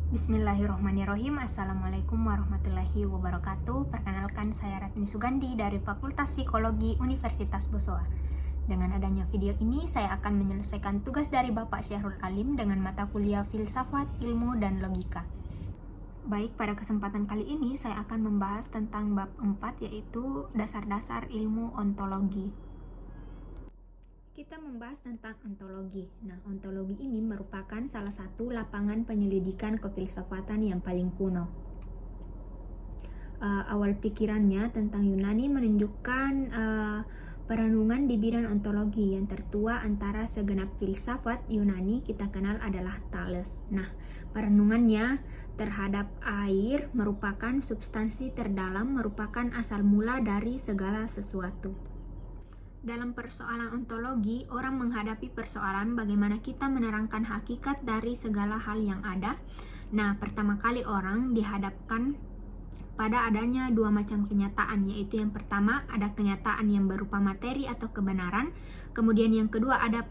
Bismillahirrahmanirrahim. Assalamualaikum warahmatullahi wabarakatuh. Perkenalkan, saya Ratni Sugandi dari Fakultas Psikologi Universitas Bosowa. Dengan adanya video ini, saya akan menyelesaikan tugas dari Bapak Syahrul Alim dengan mata kuliah Filsafat, Ilmu, dan Logika. Baik, pada kesempatan kali ini saya akan membahas tentang bab 4, yaitu dasar-dasar ilmu ontologi. Kita membahas tentang ontologi. Nah, ontologi ini merupakan salah satu lapangan penyelidikan kefilsafatan yang paling kuno. Awal pikirannya tentang Yunani menunjukkan perenungan di bidang ontologi. Yang tertua antara segenap filsafat Yunani kita kenal adalah Thales. Nah, perenungannya terhadap air merupakan substansi terdalam, merupakan asal mula dari segala sesuatu. Dalam persoalan ontologi, orang menghadapi persoalan bagaimana kita menerangkan hakikat dari segala hal yang ada. Nah, pertama kali orang dihadapkan pada adanya dua macam kenyataan, yaitu yang pertama ada kenyataan yang berupa materi atau kebenaran, kemudian yang kedua ada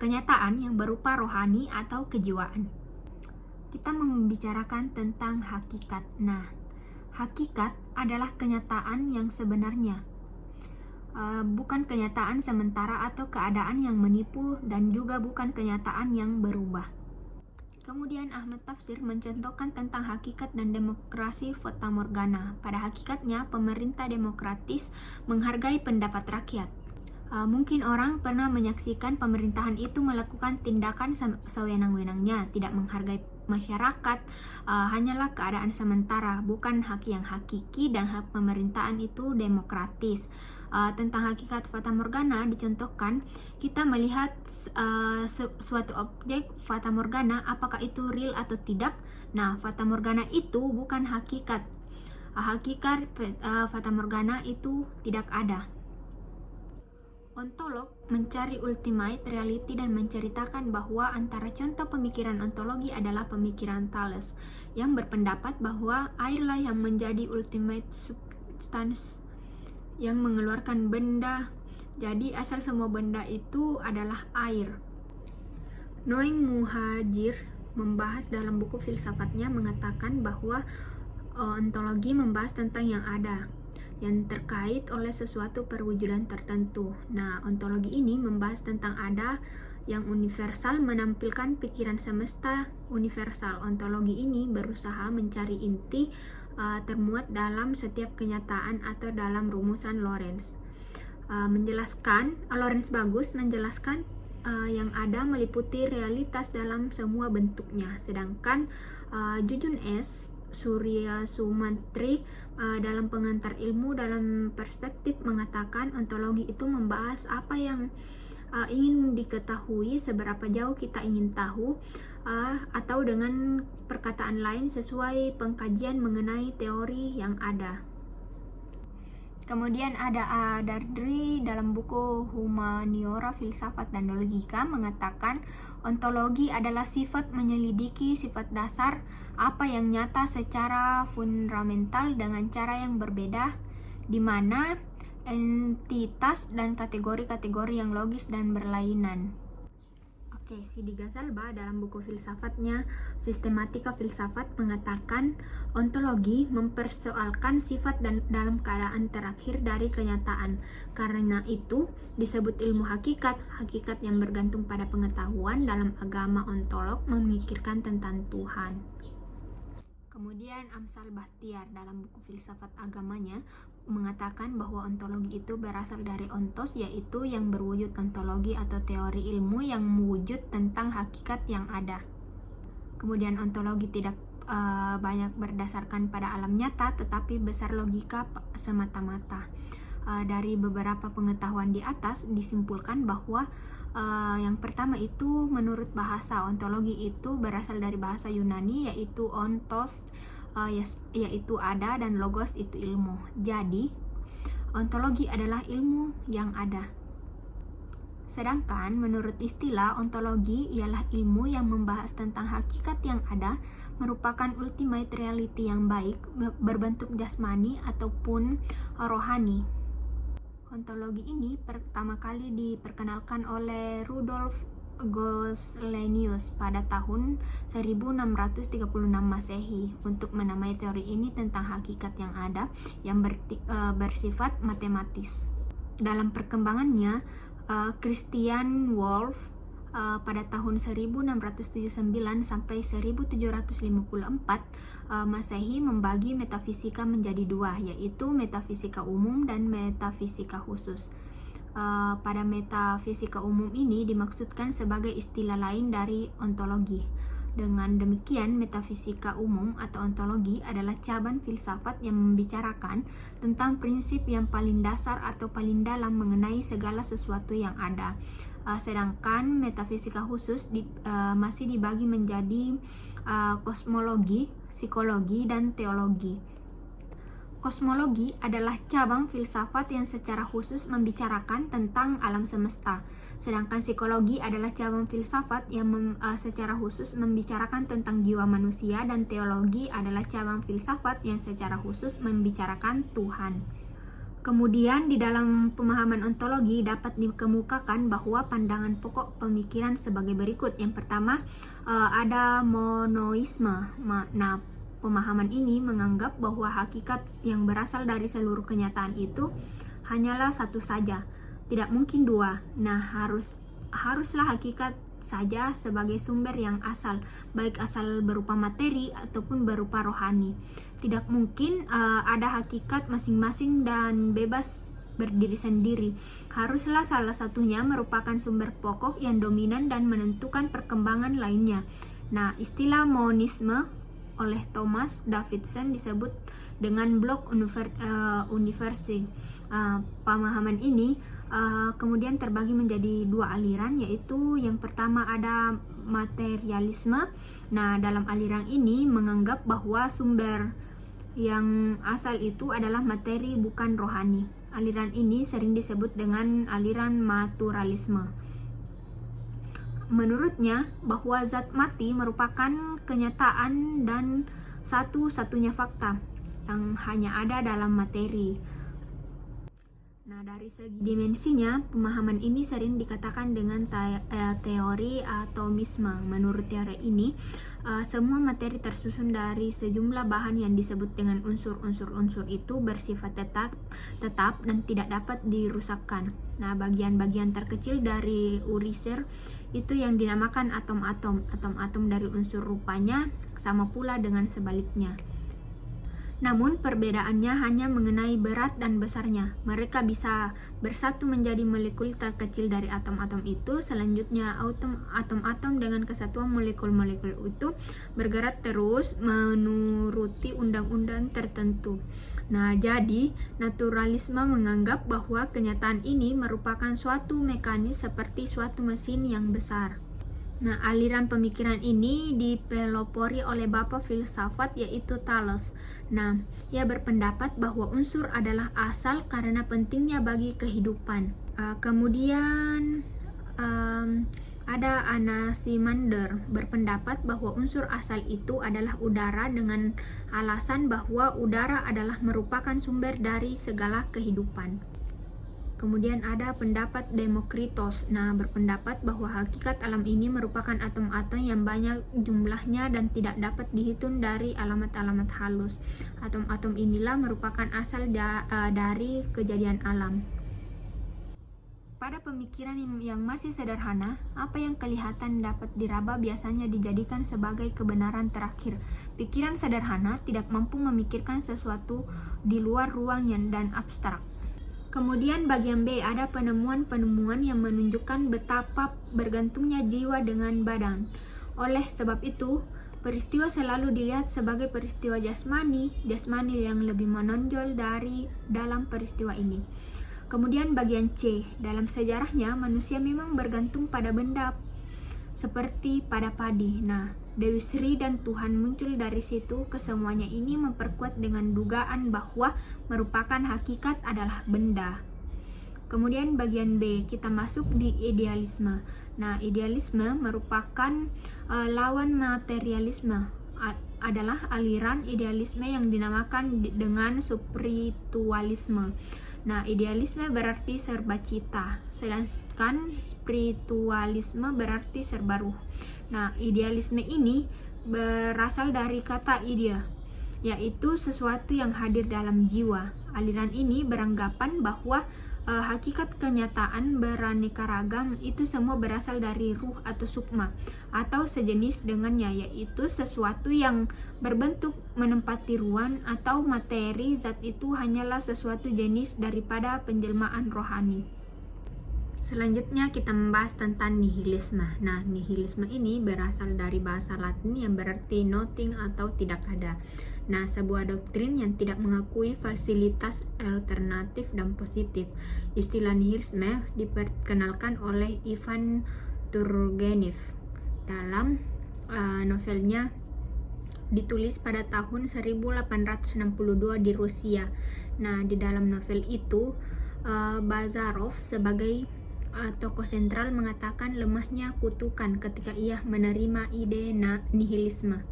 kenyataan yang berupa rohani atau kejiwaan. Kita membicarakan tentang hakikat. Nah, hakikat adalah kenyataan yang sebenarnya, bukan kenyataan sementara atau keadaan yang menipu, dan juga bukan kenyataan yang berubah. Kemudian Ahmad Tafsir mencontohkan tentang hakikat dan demokrasi fatamorgana. Pada hakikatnya, pemerintah demokratis menghargai pendapat rakyat. Mungkin orang pernah menyaksikan pemerintahan itu melakukan tindakan sewenang-wenangnya, tidak menghargai masyarakat, hanyalah keadaan sementara, bukan hak yang hakiki, dan hak pemerintahan itu demokratis. Tentang hakikat fatamorgana dicontohkan, kita melihat suatu objek fatamorgana, apakah itu real atau tidak. Nah, fatamorgana itu bukan hakikat. Hakikat fatamorgana itu tidak ada. Ontolog mencari ultimate reality dan menceritakan bahwa antara contoh pemikiran ontologi adalah pemikiran Thales yang berpendapat bahwa airlah yang menjadi ultimate substance yang mengeluarkan benda. Jadi asal semua benda itu adalah air. Noeng Muhajir membahas dalam buku filsafatnya mengatakan bahwa ontologi membahas tentang yang ada, yang terkait oleh sesuatu perwujudan tertentu. Nah, ontologi ini membahas tentang ada yang universal, menampilkan pikiran semesta universal. Ontologi ini berusaha mencari inti termuat dalam setiap kenyataan atau dalam rumusan Lorentz. Lorentz bagus menjelaskan yang ada meliputi realitas dalam semua bentuknya. Sedangkan Jujun S. Surya Sumantri dalam Pengantar Ilmu dalam Perspektif mengatakan ontologi itu membahas apa yang ingin diketahui, seberapa jauh kita ingin tahu, atau dengan perkataan lain sesuai pengkajian mengenai teori yang ada. Kemudian ada Dardri dalam buku Humaniora Filsafat dan Logika mengatakan ontologi adalah sifat menyelidiki sifat dasar apa yang nyata secara fundamental dengan cara yang berbeda, di mana entitas dan kategori-kategori yang logis dan berlainan. Sidi Ghazalba dalam buku filsafatnya Sistematika Filsafat mengatakan ontologi mempersoalkan sifat dan dalam keadaan terakhir dari kenyataan. Karena itu disebut ilmu hakikat, hakikat yang bergantung pada pengetahuan. Dalam agama ontolog memikirkan tentang Tuhan. Kemudian Amsal Bahtiar dalam buku filsafat agamanya mengatakan bahwa ontologi itu berasal dari ontos, yaitu yang berwujud, ontologi atau teori ilmu yang mewujud tentang hakikat yang ada. Kemudian ontologi tidak banyak berdasarkan pada alam nyata, tetapi besar logika semata-mata. Dari beberapa pengetahuan di atas disimpulkan bahwa yang pertama itu menurut bahasa, ontologi itu berasal dari bahasa Yunani, yaitu ontos, yaitu ada, dan logos itu ilmu. Jadi ontologi adalah ilmu yang ada. Sedangkan menurut istilah ontologi ialah ilmu yang membahas tentang hakikat yang ada, merupakan ultimate reality yang baik, berbentuk jasmani ataupun rohani. Ontologi ini pertama kali diperkenalkan oleh Rudolf Gosling pada tahun 1636 Masehi untuk menamai teori ini tentang hakikat yang ada yang bersifat matematis. Dalam perkembangannya, Christian Wolff pada tahun 1679 sampai 1754 Masehi membagi metafisika menjadi dua, yaitu metafisika umum dan metafisika khusus. Pada metafisika umum ini dimaksudkan sebagai istilah lain dari ontologi. Dengan demikian, metafisika umum atau ontologi adalah cabang filsafat yang membicarakan tentang prinsip yang paling dasar atau paling dalam mengenai segala sesuatu yang ada. Sedangkan metafisika khusus masih dibagi menjadi kosmologi, psikologi, dan teologi. Kosmologi adalah cabang filsafat yang secara khusus membicarakan tentang alam semesta. Sedangkan psikologi adalah cabang filsafat yang secara khusus membicarakan tentang jiwa manusia, dan teologi adalah cabang filsafat yang secara khusus membicarakan Tuhan. Kemudian di dalam pemahaman ontologi dapat dikemukakan bahwa pandangan pokok pemikiran sebagai berikut. Yang pertama, ada monoisme. Pemahaman ini menganggap bahwa hakikat yang berasal dari seluruh kenyataan itu hanyalah satu saja, tidak mungkin dua. Nah, haruslah hakikat saja sebagai sumber yang asal, baik asal berupa materi ataupun berupa rohani. Tidak mungkin ada hakikat masing-masing dan bebas berdiri sendiri. Haruslah salah satunya merupakan sumber pokok yang dominan dan menentukan perkembangan lainnya. Nah, istilah monisme oleh Thomas Davidson disebut dengan blok universi. Pemahaman ini kemudian terbagi menjadi dua aliran, yaitu yang pertama ada materialisme. Nah, dalam aliran ini menganggap bahwa sumber yang asal itu adalah materi, bukan rohani. Aliran ini sering disebut dengan aliran naturalisme. Menurutnya, bahwa zat mati merupakan kenyataan dan satu-satunya fakta yang hanya ada dalam materi. Nah, dari segi dimensinya, pemahaman ini sering dikatakan dengan teori atomisme. Menurut teori ini, semua materi tersusun dari sejumlah bahan yang disebut dengan unsur itu bersifat tetap dan tidak dapat dirusakkan. Nah, bagian-bagian terkecil dari unsur itu yang dinamakan atom-atom. Atom-atom dari unsur rupanya sama pula dengan sebaliknya. Namun perbedaannya hanya mengenai berat dan besarnya. Mereka bisa bersatu menjadi molekul terkecil dari atom-atom itu. Selanjutnya atom-atom dengan kesatuan molekul-molekul itu bergerak terus menuruti undang-undang tertentu. Nah, jadi naturalisme menganggap bahwa kenyataan ini merupakan suatu mekanis seperti suatu mesin yang besar. Nah, aliran pemikiran ini dipelopori oleh bapa filsafat yaitu Thales. Nah, ia berpendapat bahwa unsur adalah asal karena pentingnya bagi kehidupan. Kemudian ada Anaximander berpendapat bahwa unsur asal itu adalah udara dengan alasan bahwa udara adalah merupakan sumber dari segala kehidupan. Kemudian ada pendapat Demokritos. Nah, berpendapat bahwa hakikat alam ini merupakan atom-atom yang banyak jumlahnya dan tidak dapat dihitung dari alamat-alamat halus. Atom-atom inilah merupakan asal dari kejadian alam. Pada pemikiran yang masih sederhana, apa yang kelihatan dapat diraba biasanya dijadikan sebagai kebenaran terakhir. Pikiran sederhana tidak mampu memikirkan sesuatu di luar ruang dan abstrak. Kemudian bagian B, ada penemuan-penemuan yang menunjukkan betapa bergantungnya jiwa dengan badan. Oleh sebab itu, peristiwa selalu dilihat sebagai peristiwa jasmani yang lebih menonjol dari dalam peristiwa ini. Kemudian bagian C, dalam sejarahnya manusia memang bergantung pada benda seperti pada padi. Nah, Dewi Sri dan Tuhan muncul dari situ. Kesemuanya ini memperkuat dengan dugaan bahwa merupakan hakikat adalah benda. Kemudian bagian B, kita masuk di idealisme. Nah, idealisme merupakan lawan materialisme. Adalah aliran idealisme yang dinamakan dengan spiritualisme. Nah, idealisme berarti serba cita, sedangkan spiritualisme berarti serba ruh. Nah, idealisme ini berasal dari kata idea, yaitu sesuatu yang hadir dalam jiwa. Aliran ini beranggapan bahwa hakikat kenyataan beraneka ragam itu semua berasal dari ruh atau sukma atau sejenis dengannya, yaitu sesuatu yang berbentuk menempati ruang atau materi. Zat itu hanyalah sesuatu jenis daripada penjelmaan rohani. Selanjutnya kita membahas tentang nihilisme. Nah, nihilisme ini berasal dari bahasa Latin yang berarti nothing atau tidak ada. Nah, sebuah doktrin yang tidak mengakui fasilitas alternatif dan positif. Istilah nihilisme diperkenalkan oleh Ivan Turgenev dalam novelnya ditulis pada tahun 1862 di Rusia. Nah, di dalam novel itu Bazarov sebagai tokoh sentral mengatakan lemahnya kutukan ketika ia menerima ide nihilisme.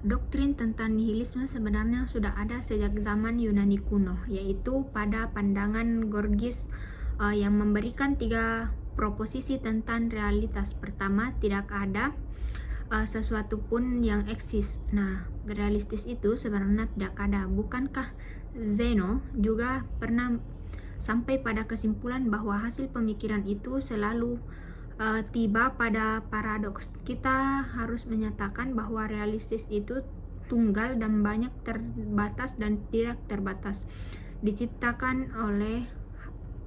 Doktrin tentang nihilisme sebenarnya sudah ada sejak zaman Yunani kuno, yaitu pada pandangan Gorgias yang memberikan 3 proposisi tentang realitas. Pertama, tidak ada sesuatu pun yang eksis. Nah, realistis itu sebenarnya tidak ada. Bukankah Zeno juga pernah sampai pada kesimpulan bahwa hasil pemikiran itu selalu tiba pada paradoks? Kita harus menyatakan bahwa realistis itu tunggal dan banyak, terbatas dan tidak terbatas, diciptakan oleh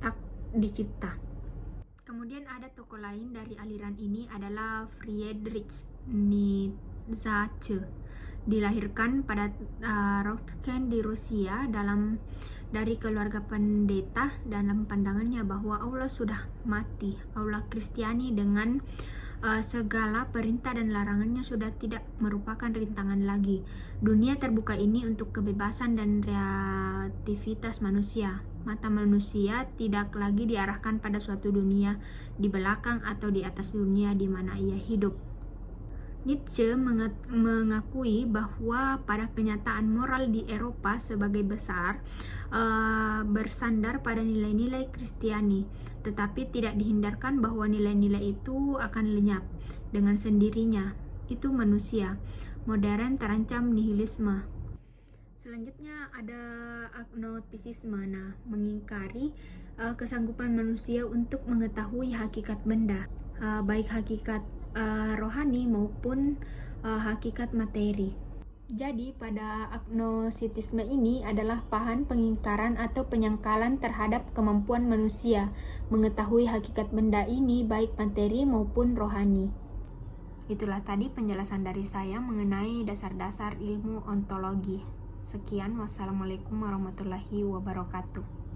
tak dicipta. Kemudian ada tokoh lain dari aliran ini adalah Friedrich Nietzsche. Dilahirkan pada Rostov di Rusia dari keluarga pendeta. Dalam pandangannya bahwa Allah sudah mati, Allah Kristiani dengan segala perintah dan larangannya sudah tidak merupakan rintangan lagi. Dunia terbuka ini untuk kebebasan dan kreativitas manusia. Mata manusia tidak lagi diarahkan pada suatu dunia di belakang atau di atas dunia di mana ia hidup. Nietzsche mengakui bahwa pada kenyataan moral di Eropa sebagai besar bersandar pada nilai-nilai Kristiani, tetapi tidak dihindarkan bahwa nilai-nilai itu akan lenyap dengan sendirinya. Itu manusia modern terancam nihilisme. Selanjutnya ada agnostisisme. Nah, mengingkari kesanggupan manusia untuk mengetahui hakikat benda, baik hakikat rohani maupun hakikat materi. Jadi pada agnostisisme ini adalah paham pengingkaran atau penyangkalan terhadap kemampuan manusia mengetahui hakikat benda ini baik materi maupun rohani. Itulah tadi penjelasan dari saya mengenai dasar-dasar ilmu ontologi. Sekian, wassalamualaikum warahmatullahi wabarakatuh.